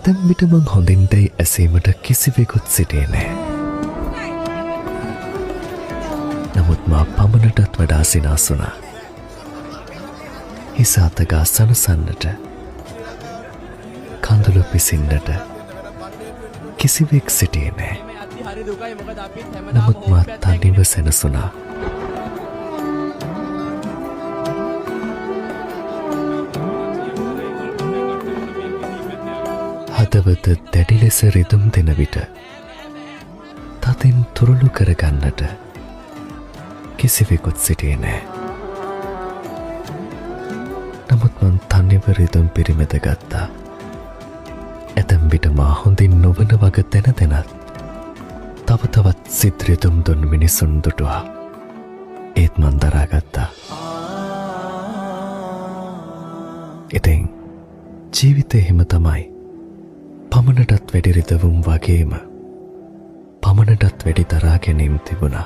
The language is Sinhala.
ඇතැම් විට මං හොඳින්දැයි ඇසීමට කිසිවෙකුත් සිටියේ නෑ. නමුත් මා පමණටත් වඩා සිනාසුනා. හිස අතගා සනසන්නට, කඳුළු පිසින්නට කිසිවෙක් සිටියේ නෑ. නමුත් මා තනිව සැනසුනා. හදවත දැඩි ලෙස රිදුම් දෙන විට තදින් තුරුළු කරගන්නට කිසිවෙකුත් සිටියේ නෑ. නමුත් මං තනිව රිදුම් පිරිමැද ගත්තා. ඇතැම් විට මා හොඳින් නොවන වග දැන දැනත් තව තවත් සිත් රිදුම් දුන් මිනිසුන් දුටුවා. ඒත් මං දරාගත්තා. ඉතින් ජීවිතේ හිම තමයි. පමණටත් වැඩි රිදවුම් වගේම පමණටත් වැඩි දරා ගැනීම් තිබුණා.